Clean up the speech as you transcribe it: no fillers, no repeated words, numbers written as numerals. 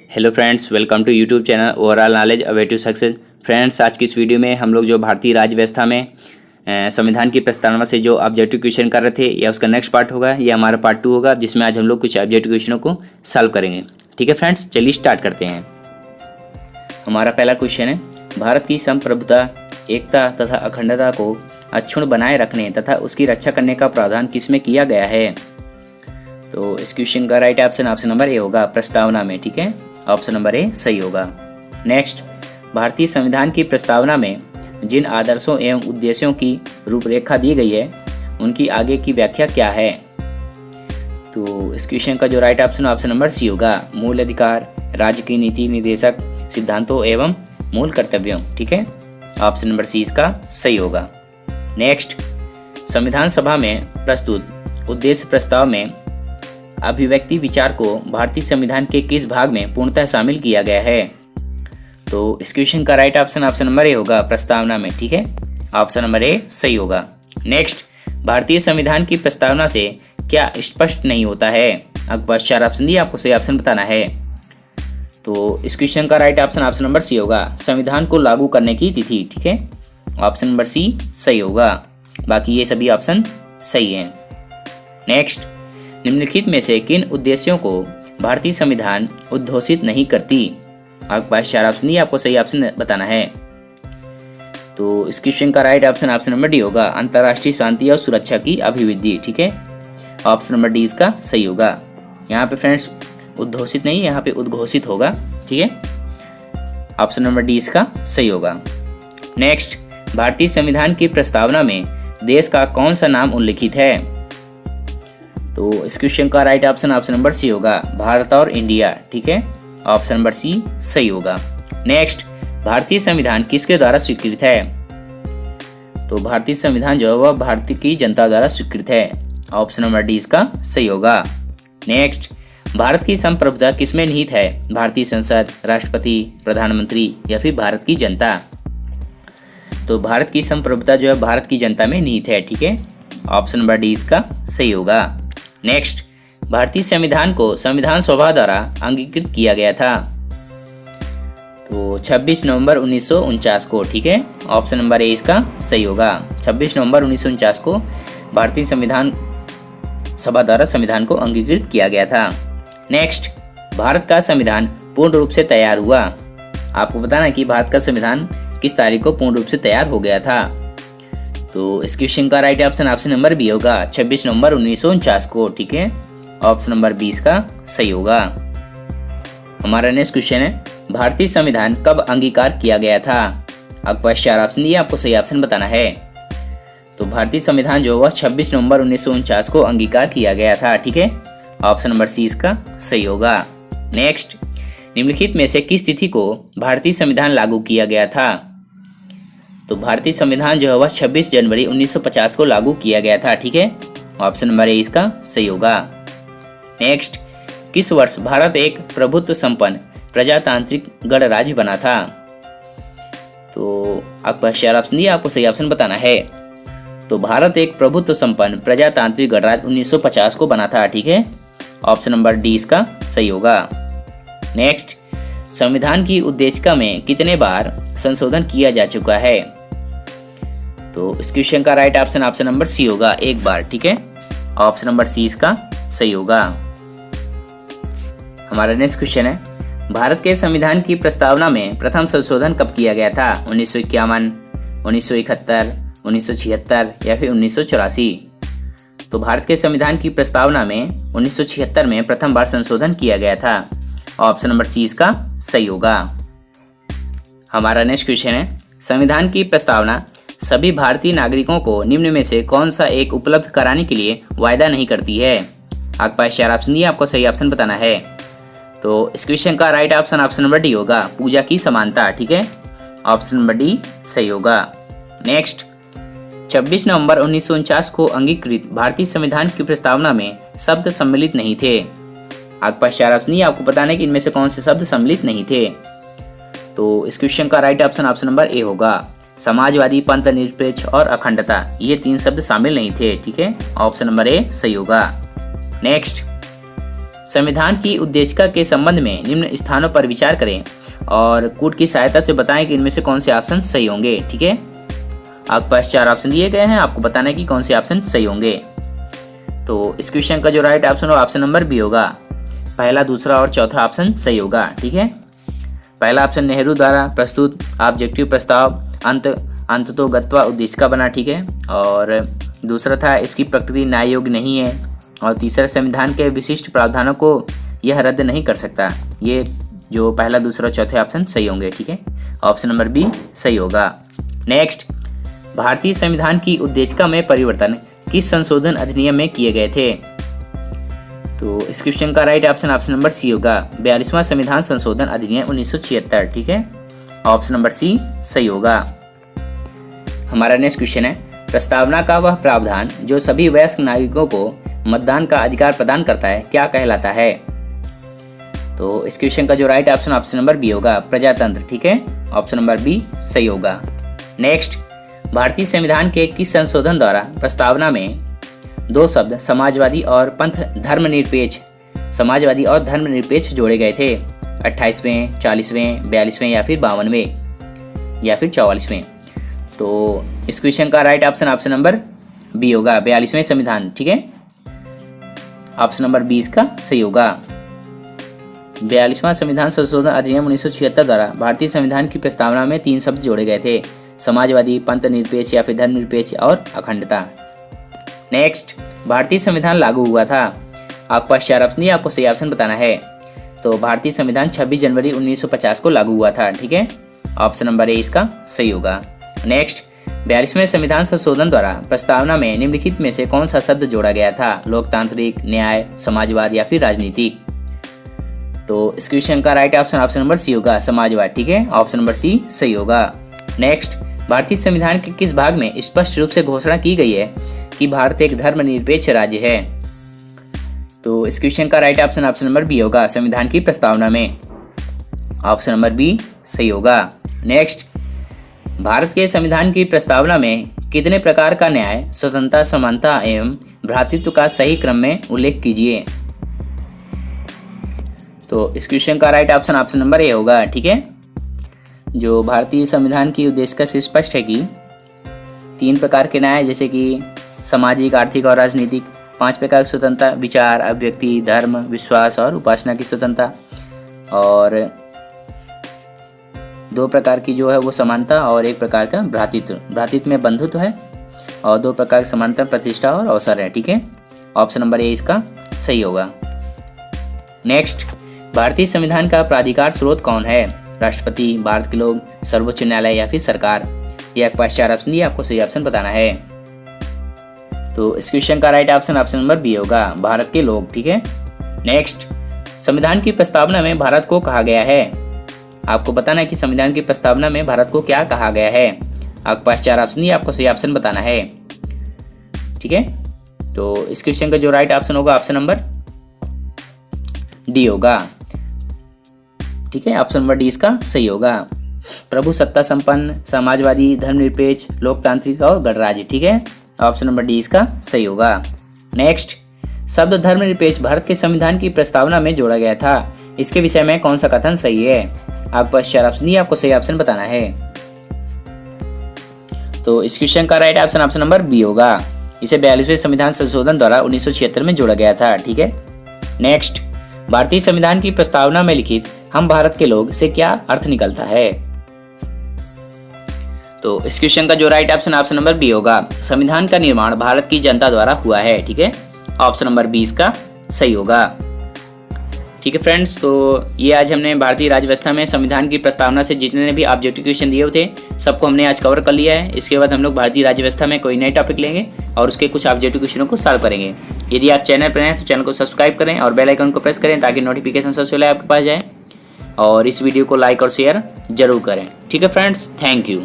Hello friends, welcome to YouTube channel overall knowledge a way to success. Friends, आज की इस video में हम लोग जो भारतीय राज्य व्यवस्था में संविधान की प्रस्तावना से जो ऑब्जेक्टिव क्वेश्चन कर रहे थे, या उसका नेक्स्ट पार्ट होगा, या हमारा पार्ट 2 होगा, जिसमें आज हम लोग कुछ ऑब्जेक्टिव क्वेश्चनों को सॉल्व करेंगे। ठीक है फ्रेंड्स, चलिए स्टार्ट करते हैं। हमारा पहला क्वेश्चन है, भारत की संप्रभुता, एकता तथा अखंडता को अक्षुण्ण बनाए रखने तथा उसकी रक्षा करने का प्रावधान किसमें किया गया है? तो इस क्वेश्चन का राइट ऑप्शन नंबर ए होगा, प्रस्तावना में। ठीक है, ऑप्शन नंबर ए सही होगा। नेक्स्ट, भारतीय संविधान की प्रस्तावना में जिन आदर्शों एवं उद्देश्यों की रूपरेखा दी गई है, उनकी आगे की व्याख्या क्या है? तो इस क्वेश्चन का जो राइट ऑप्शन नंबर सी होगा, मूल अधिकार, राज्य की नीति निर्देशक सिद्धांतों एवं मूल कर्तव्यों। ठीक है, ऑप्शन नंबर सी इसका सही होगा। नेक्स्ट, संविधान सभा में प्रस्तुत उद्देश्य प्रस्ताव में अभिव्यक्ति विचार को भारतीय संविधान के किस भाग में पूर्णतः शामिल किया गया है? तो इस क्वेश्चन का राइट ऑप्शन नंबर ए होगा, प्रस्तावना में। ठीक है, ऑप्शन नंबर ए सही होगा। नेक्स्ट, भारतीय संविधान की प्रस्तावना से क्या स्पष्ट नहीं होता है? आपको 4 ऑप्शन दिए, आपको सही ऑप्शन बताना है। तो इस क्वेश्चन का राइट ऑप्शन नंबर सी होगा, संविधान को लागू करने की तिथि। ठीक है, ऑप्शन नंबर सी सही होगा। बाकी ये सभी ऑप्शन सही हैं। नेक्स्ट, निम्नलिखित में से किन उद्देश्यों को भारतीय संविधान उद्घोषित नहीं करती? आपके पास 4 ऑप्शन दिए, आपको सही ऑप्शन बताना है। तो इस क्वेश्चन का राइट ऑप्शन नंबर डी होगा, अंतर्राष्ट्रीय शांति और सुरक्षा की अभिवृद्धि। ठीक है, ऑप्शन नंबर डी इसका सही होगा। यहाँ पे फ्रेंड्स उद्घोषित नहीं, यहाँ पे उद्घोषित होगा। ठीक है, ऑप्शन नंबर डी इसका सही होगा। नेक्स्ट, भारतीय संविधान की प्रस्तावना में देश का कौन सा नाम उल्लिखित है? तो इस क्वेश्चन का राइट ऑप्शन नंबर सी होगा, भारत और इंडिया। ठीक है, ऑप्शन नंबर सी सही होगा। नेक्स्ट, भारतीय संविधान किसके द्वारा स्वीकृत है? तो भारतीय संविधान जो है वह भारत की जनता द्वारा स्वीकृत है। ऑप्शन नंबर डी इसका सही होगा। नेक्स्ट, भारत की संप्रभुता किसमें निहित है? भारतीय संसद, राष्ट्रपति, प्रधानमंत्री या फिर भारत की जनता? तो भारत की संप्रभुता जो है भारत की जनता में निहित है। ठीक है, ऑप्शन नंबर डी इसका सही होगा। नेक्स्ट, भारतीय संविधान को संविधान सभा द्वारा अंगीकृत किया गया था? तो 26 नवंबर 1949 को। ठीक है, ऑप्शन नंबर ए इसका सही होगा। 26 नवंबर 1949 को भारतीय संविधान सभा द्वारा संविधान को अंगीकृत किया गया था। नेक्स्ट, भारत का संविधान पूर्ण रूप से तैयार हुआ? आपको बताना है कि भारत का संविधान किस तारीख को पूर्ण रूप से तैयार हो गया था। तो इस क्वेश्चन का राइट ऑप्शन नंबर बी होगा, 26 नवंबर 1949 को। ठीक है, ऑप्शन नंबर 20 का सही होगा। हमारा नेक्स्ट क्वेश्चन है, भारतीय संविधान कब अंगीकार किया गया था? आपके पास 4 ऑप्शन दिए, आपको सही ऑप्शन बताना है। तो भारतीय संविधान जो वह 26 नवंबर 1949 को अंगीकार किया गया था। ठीक है, ऑप्शन नंबर सी इसका सही होगा। नेक्स्ट, निम्नलिखित में से किस तिथि को भारतीय संविधान लागू किया गया था? तो भारतीय संविधान जो है वह 26 जनवरी 1950 को लागू किया गया था। ठीक है, ऑप्शन नंबर ए इसका सही होगा। नेक्स्ट, किस वर्ष भारत एक प्रभुत्व संपन्न प्रजातांत्रिक गणराज्य बना था? तो आपका 4 ऑप्शन दिया, आपको सही ऑप्शन बताना है। तो भारत एक प्रभुत्व संपन्न प्रजातांत्रिक गणराज्य 1950 को बना था। ठीक है, ऑप्शन नंबर डी इसका सही होगा। नेक्स्ट, संविधान की उद्देशिका में कितने बार संशोधन किया जा चुका है? तो इस क्वेश्चन का राइट ऑप्शन नंबर सी होगा, 1 बार। ठीक है, ऑप्शन नंबर सी इसका सही होगा। हमारा नेक्स्ट क्वेश्चन है, भारत के संविधान की प्रस्तावना में प्रथम संशोधन कब किया गया था? 1951, 1971, 1976 या फिर 1984? तो भारत के संविधान की प्रस्तावना में 1976 में प्रथम बार संशोधन किया गया था। ऑप्शन नंबर सी इसका सही होगा। हमारा नेक्स्ट क्वेश्चन है, संविधान की प्रस्तावना सभी भारतीय नागरिकों को निम्न में से कौन सा एक उपलब्ध कराने के लिए वायदा नहीं करती है? आपके पास 4 ऑप्शन दिए, आपको सही ऑप्शन बताना है। तो इस क्वेश्चन का राइट ऑप्शन नंबर डी होगा, पूजा की समानता। ठीक है, ऑप्शन नंबर डी सही होगा। नेक्स्ट, 26 नवंबर 1949 को अंगीकृत भारतीय संविधान की प्रस्तावना में शब्द सम्मिलित नहीं थे? आपके पास 4 ऑप्शन, आपको बताना है कि इनमें से कौन से शब्द सम्मिलित नहीं थे। तो इस क्वेश्चन का राइट ऑप्शन नंबर ए होगा, समाजवादी, पंथ निरपेक्ष और अखंडता। ये 3 शब्द शामिल नहीं थे। ठीक है, ऑप्शन नंबर ए सही होगा। नेक्स्ट, संविधान की उद्देशिका के संबंध में निम्न स्थानों पर विचार करें और कूट की सहायता से बताएं कि इनमें से कौन से ऑप्शन सही होंगे। ठीक है, आपके पास 4 ऑप्शन दिए गए हैं, आपको बताना है कि कौन से ऑप्शन सही होंगे। तो इस क्वेश्चन का जो राइट ऑप्शन होगा ऑप्शन नंबर बी होगा। पहला, दूसरा और चौथा ऑप्शन सही होगा। ठीक है, पहला ऑप्शन नेहरू द्वारा प्रस्तुत ऑब्जेक्टिव प्रस्ताव अंततोगत्वा उद्देशिका बना। ठीक है, और दूसरा था इसकी प्रकृति न्याय योग्य नहीं है, और तीसरा संविधान के विशिष्ट प्रावधानों को यह रद्द नहीं कर सकता। ये जो पहला, दूसरा, चौथे ऑप्शन सही होंगे। ठीक है, ऑप्शन नंबर बी सही होगा। नेक्स्ट, भारतीय संविधान की उद्देशिका में परिवर्तन किस संशोधन अधिनियम में किए गए थे? तो इस क्वेश्चन का right option option number C होगा। 42वां संविधान संशोधन अधिनियम 1976। ठीक है, ऑप्शन नंबर सी सही होगा। हमारा नेक्स्ट क्वेश्चन है, प्रस्तावना का वह प्रावधान जो सभी वयस्क नागरिकों को मतदान का अधिकार प्रदान करता है क्या कहलाता है? तो इस क्वेश्चन का जो right option option number B होगा, प्रजातंत्र। ठीक है, ऑप्शन नंबर बी सही होगा। नेक्स्ट, भारतीय संविधान के किस संशोधन द्वारा प्रस्तावना में 2 शब्द समाजवादी और धर्मनिरपेक्ष जोड़े गए थे? 28वें, 40वें, 42वें या फिर 52वें या फिर 44वें? तो इस क्वेश्चन का right option option number B होगा, 42वें संविधान। ठीक है, ऑप्शन नंबर बी इसका सही होगा। 42वां संविधान संशोधन अधिनियम 1976 द्वारा भारतीय संविधान की प्रस्तावना में 3 शब्द जोड़े गए थे, समाजवादी, पंथ निरपेक्ष या फिर धर्मनिरपेक्ष और अखंडता। नेक्स्ट, भारतीय संविधान लागू हुआ था। आपके पास 4 ऑप्शन दिए, आपको सही ऑप्शन बताना है। तो भारतीय संविधान 26 जनवरी 1950 को लागू हुआ था। ठीक है, ऑप्शन नंबर ए इसका सही होगा। नेक्स्ट, 42वें संविधान संशोधन द्वारा प्रस्तावना में निम्नलिखित में से कौन सा शब्द जोड़ा गया था? लोकतांत्रिक, न्याय, समाजवाद या फिर राजनीतिक? तो इस क्वेश्चन का right option option number C होगा, समाजवाद। ठीक है, ऑप्शन नंबर सी सही होगा। नेक्स्ट, भारतीय संविधान के किस भाग में स्पष्ट रूप से घोषणा की गई है कि भारत एक धर्मनिरपेक्ष राज्य है? तो इस क्वेश्चन का right option option number B होगा, संविधान की प्रस्तावना में। ऑप्शन नंबर बी सही होगा। नेक्स्ट, भारत के संविधान की प्रस्तावना में कितने प्रकार का न्याय, स्वतंत्रता, समानता एवं भ्रातृत्व का सही क्रम में उल्लेख कीजिए? तो इस क्वेश्चन का right option option number A होगा। ठीक है, जो भारतीय संविधान की उद्देशिका से स्पष्ट है कि 3 प्रकार के न्याय, जैसे कि सामाजिक, आर्थिक और राजनीतिक, 5 प्रकार की स्वतंत्रता, विचार, अभिव्यक्ति, धर्म, विश्वास और उपासना की स्वतंत्रता, और 2 प्रकार की जो है वो समानता और 1 प्रकार का भ्रातृत्व में बंधुत्व है, और 2 प्रकार की समानता, प्रतिष्ठा और अवसर है। ठीक है, ऑप्शन नंबर ए इसका सही होगा। नेक्स्ट, भारतीय संविधान का प्राधिकार स्रोत कौन है? राष्ट्रपति, भारत के लोग, सर्वोच्च न्यायालय या फिर सरकार? ये आपके पास 4 ऑप्शन दिए, आपको सही ऑप्शन बताना है। तो इस क्वेश्चन का right option option number B होगा, भारत के लोग। ठीक है, नेक्स्ट, संविधान की प्रस्तावना में भारत को कहा गया है? आपको बताना है कि संविधान की प्रस्तावना में भारत को क्या कहा गया है। आपके पास 4 ऑप्शन दिए, आपको सही ऑप्शन बताना है। ठीक है, तो इस क्वेश्चन का जो राइट ऑप्शन होगा ऑप्शन नंबर डी होगा। ठीक है, ऑप्शन नंबर डी इसका सही होगा। प्रभु सत्ता संपन्न, समाजवादी, धर्मनिरपेक्ष, लोकतांत्रिक और गणराज्य। ठीक है, ऑप्शन नंबर डी इसका सही होगा। नेक्स्ट, शब्द धर्मनिरपेक्ष भारत के संविधान की प्रस्तावना में जोड़ा गया था, इसके विषय में कौन सा कथन सही है? आपके पास 4 ऑप्शन दिए, आपको सही ऑप्शन बताना है। तो इस क्वेश्चन का right option option number B होगा। इसे 42वें संविधान संशोधन द्वारा 1976 में जोड़ा गया था। ठीक है, नेक्स्ट, भारतीय संविधान की प्रस्तावना में लिखित हम भारत के लोग से क्या अर्थ निकलता है? तो इस क्वेश्चन का जो right option option number B होगा, संविधान का निर्माण भारत की जनता द्वारा हुआ है। ठीक है, ऑप्शन नंबर बी इसका सही होगा। ठीक है फ्रेंड्स, तो ये आज हमने भारतीय राज्य व्यवस्था में संविधान की प्रस्तावना से जितने भी ऑब्जेक्टिव क्वेश्चन दिए थे सबको हमने आज कवर कर लिया है। इसके बाद हम लोग भारतीय राज्य व्यवस्था में कोई नए टॉपिक लेंगे और उसके कुछ ऑब्जेक्टिव क्वेश्चनों को सॉल्व करेंगे। यदि आप चैनल पर हैं तो चैनल को सब्सक्राइब करें और बेल आइकन को प्रेस करें ताकि नोटिफिकेशन सबसे पहले आपके पास जाए, और इस वीडियो को लाइक और शेयर जरूर करें। ठीक है फ्रेंड्स, थैंक यू।